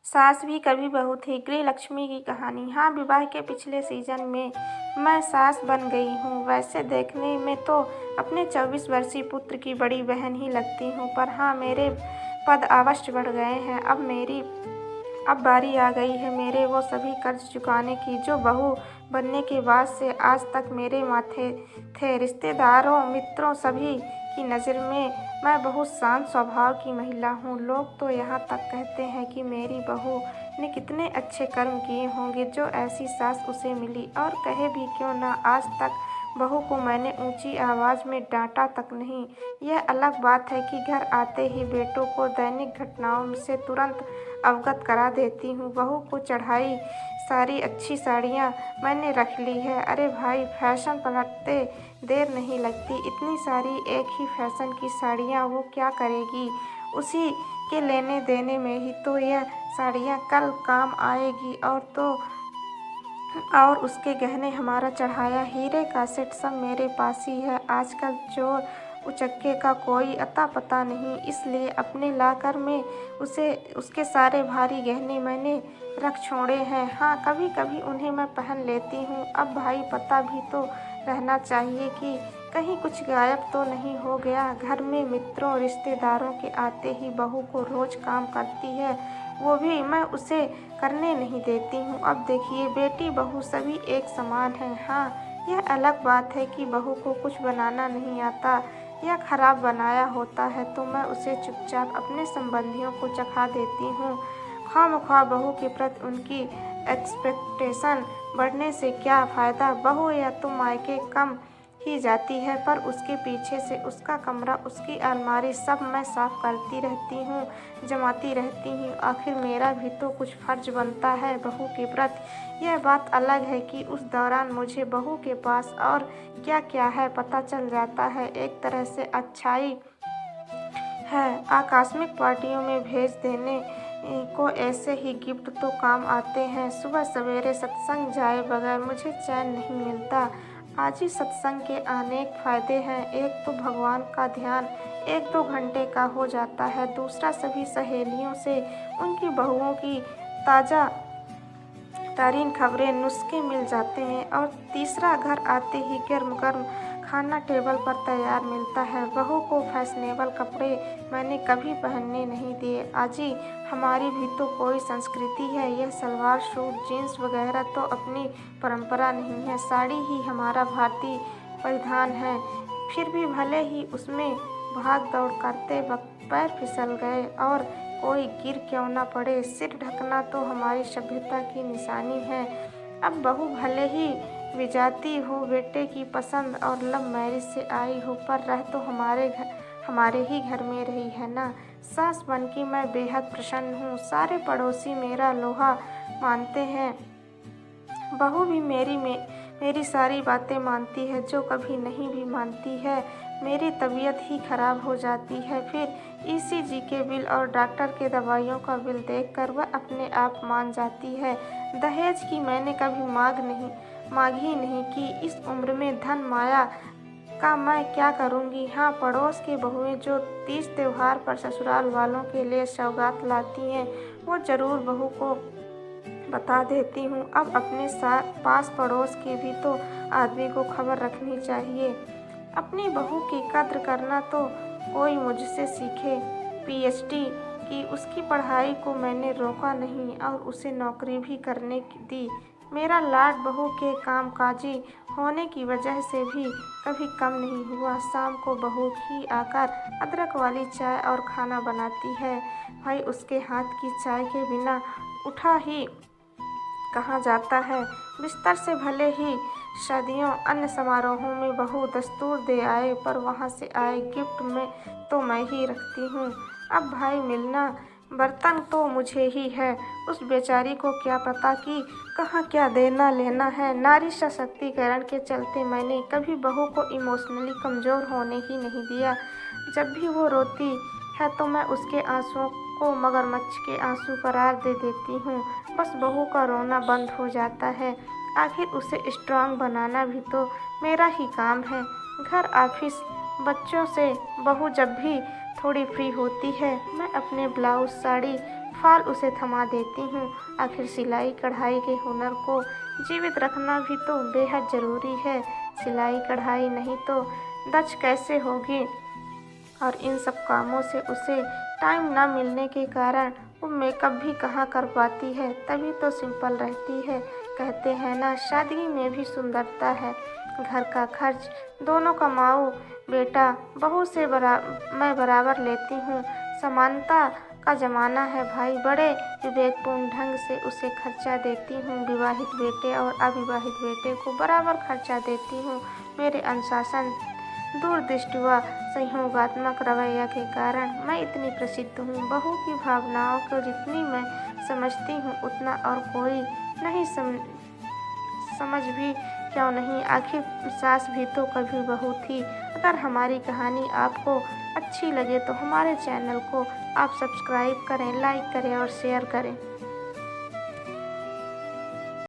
सास भी कभी बहू थी, गृहलक्ष्मी की कहानी। हाँ, विवाह के पिछले सीजन में मैं सास बन गई हूँ। वैसे देखने में तो अपने 24 वर्षीय पुत्र की बड़ी बहन ही लगती हूँ, पर हाँ, मेरे पद अवश्य बढ़ गए हैं। अब बारी आ गई है मेरे वो सभी कर्ज चुकाने की, जो बहू बनने के बाद से आज तक मेरे माथे थे। रिश्तेदारों, मित्रों, सभी की नज़र में मैं बहुत शांत स्वभाव की महिला हूँ। लोग तो यहाँ तक कहते हैं कि मेरी बहू ने कितने अच्छे कर्म किए होंगे जो ऐसी सास उसे मिली। और कहे भी क्यों ना, आज तक बहू को मैंने ऊंची आवाज़ में डांटा तक नहीं। यह अलग बात है कि घर आते ही बेटों को दैनिक घटनाओं से तुरंत अवगत करा देती हूँ। बहू को चढ़ाई सारी अच्छी साड़ियाँ मैंने रख ली है। अरे भाई, फैशन पलटते देर नहीं लगती। इतनी सारी एक ही फैशन की साड़ियाँ वो क्या करेगी? उसी के लेने देने में ही तो यह साड़ियाँ कल काम आएगी। और उसके गहने, हमारा चढ़ाया हीरे का सेट सब मेरे पास ही है। आजकल चोर उचक्के का कोई अता पता नहीं, इसलिए अपने लाकर में उसके सारे भारी गहने मैंने रख छोड़े हैं। हाँ, कभी कभी उन्हें मैं पहन लेती हूँ। अब भाई, पता भी तो रहना चाहिए कि कहीं कुछ गायब तो नहीं हो गया। घर में मित्रों रिश्तेदारों के आते ही बहू को रोज काम करती है, वो भी मैं उसे करने नहीं देती हूँ। अब देखिए, बेटी बहू सभी एक समान है। हाँ, यह अलग बात है कि बहू को कुछ बनाना नहीं आता या खराब बनाया होता है तो मैं उसे चुपचाप अपने संबंधियों को चखा देती हूँ। खामख्वाह बहू के प्रति उनकी एक्सपेक्टेशन बढ़ने से क्या फ़ायदा? बहू या तो मायके कम ही जाती है, पर उसके पीछे से उसका कमरा, उसकी अलमारी सब मैं साफ करती रहती हूँ, जमाती रहती हूँ। आखिर मेरा भी तो कुछ फर्ज बनता है बहू के प्रति। यह बात अलग है कि उस दौरान मुझे बहू के पास और क्या क्या है पता चल जाता है। एक तरह से अच्छाई है। आकस्मिक पार्टियों में भेज देने को ऐसे ही गिफ्ट तो काम आते हैं। सुबह सवेरे सत्संग जाए बगैर मुझे चैन नहीं मिलता। आज ही सत्संग के अनेक फायदे हैं। एक तो भगवान का ध्यान 1-2 घंटे का हो जाता है। दूसरा, सभी सहेलियों से उनकी बहुओं की ताज़ा तरीन खबरें, नुस्खे मिल जाते हैं। और तीसरा, घर आते ही गर्म गर्म खाना टेबल पर तैयार मिलता है। बहू को फैशनेबल कपड़े मैंने कभी पहनने नहीं दिए। आजी, हमारी भी तो कोई संस्कृति है। यह सलवार सूट जीन्स वगैरह तो अपनी परंपरा नहीं है। साड़ी ही हमारा भारतीय परिधान है। फिर भी भले ही उसमें भाग दौड़ करते वक्त पैर फिसल गए और कोई गिर क्यों न पड़े, सिर ढकना तो हमारी सभ्यता की निशानी है। अब बहू भले ही विजाती हो, बेटे की पसंद और लव मैरिज से आई हो, पर रह तो हमारे ही घर में रही है ना। सास बनके मैं बेहद प्रसन्न हूँ। सारे पड़ोसी मेरा लोहा मानते हैं। बहू भी मेरी सारी बातें मानती है, जो कभी नहीं भी मानती है। मेरी तबीयत ही खराब हो जाती है, फिर ईसीजी के बिल और डॉक्टर के दवाइयों का बिल देखकर वह अपने आप मान जाती है। दहेज की मैंने कभी मांग ही नहीं की। इस उम्र में धन माया का मैं क्या करूँगी। हाँ, पड़ोस की बहुएं जो तीज त्योहार पर ससुराल वालों के लिए सौगात लाती हैं, वो ज़रूर बहू को बता देती हूँ। अब अपने साथ पास पड़ोस की भी तो आदमी को खबर रखनी चाहिए। अपनी बहू की कद्र करना तो कोई मुझसे सीखे। पीएचडी की उसकी पढ़ाई को मैंने रोका नहीं और उसे नौकरी भी करने दी। मेरा लाड बहू के कामकाजी होने की वजह से भी कभी कम नहीं हुआ। शाम को बहू ही आकर अदरक वाली चाय और खाना बनाती है। भाई, उसके हाथ की चाय के बिना उठा ही कहाँ जाता है। बिस्तर से भले ही शादियों अन्य समारोहों में बहू दस्तूर दे आए, पर वहाँ से आए गिफ्ट में तो मैं ही रखती हूँ। अब भाई, मिलना बर्तन तो मुझे ही है। उस बेचारी को क्या पता कि कहाँ क्या देना लेना है। नारी सशक्तिकरण के चलते मैंने कभी बहू को इमोशनली कमज़ोर होने ही नहीं दिया। जब भी वो रोती है तो मैं उसके आंसुओं को मगरमच्छ के आंसू करार दे देती हूँ। बस बहू का रोना बंद हो जाता है। आखिर उसे स्ट्रांग बनाना भी तो मेरा ही काम है। घर, ऑफिस, बच्चों से बहू जब भी थोड़ी फ्री होती है, मैं अपने ब्लाउज, साड़ी फाल उसे थमा देती हूँ। आखिर सिलाई कढ़ाई के हुनर को जीवित रखना भी तो बेहद ज़रूरी है। सिलाई कढ़ाई नहीं तो दक्ष कैसे होगी। और इन सब कामों से उसे टाइम ना मिलने के कारण वो मेकअप भी कहाँ कर पाती है, तभी तो सिंपल रहती है। कहते हैं ना, सादगी में भी सुंदरता है। घर का खर्च दोनों कमाऊँ बेटा बहू से मैं बराबर लेती हूँ। समानता का ज़माना है भाई, बड़े विवेकपूर्ण ढंग से उसे खर्चा देती हूँ। विवाहित बेटे और अविवाहित बेटे को बराबर खर्चा देती हूँ। मेरे अनुशासन, दूरदृष्टि व संयोगात्मक रवैया के कारण मैं इतनी प्रसिद्ध हूँ। बहू की भावनाओं को जितनी मैं समझती हूँ उतना और कोई नहीं समझ भी क्यों नहीं। आखिर सास भी तो कभी बहू थी। अगर हमारी कहानी आपको अच्छी लगे तो हमारे चैनल को आप सब्सक्राइब करें, लाइक करें और शेयर करें।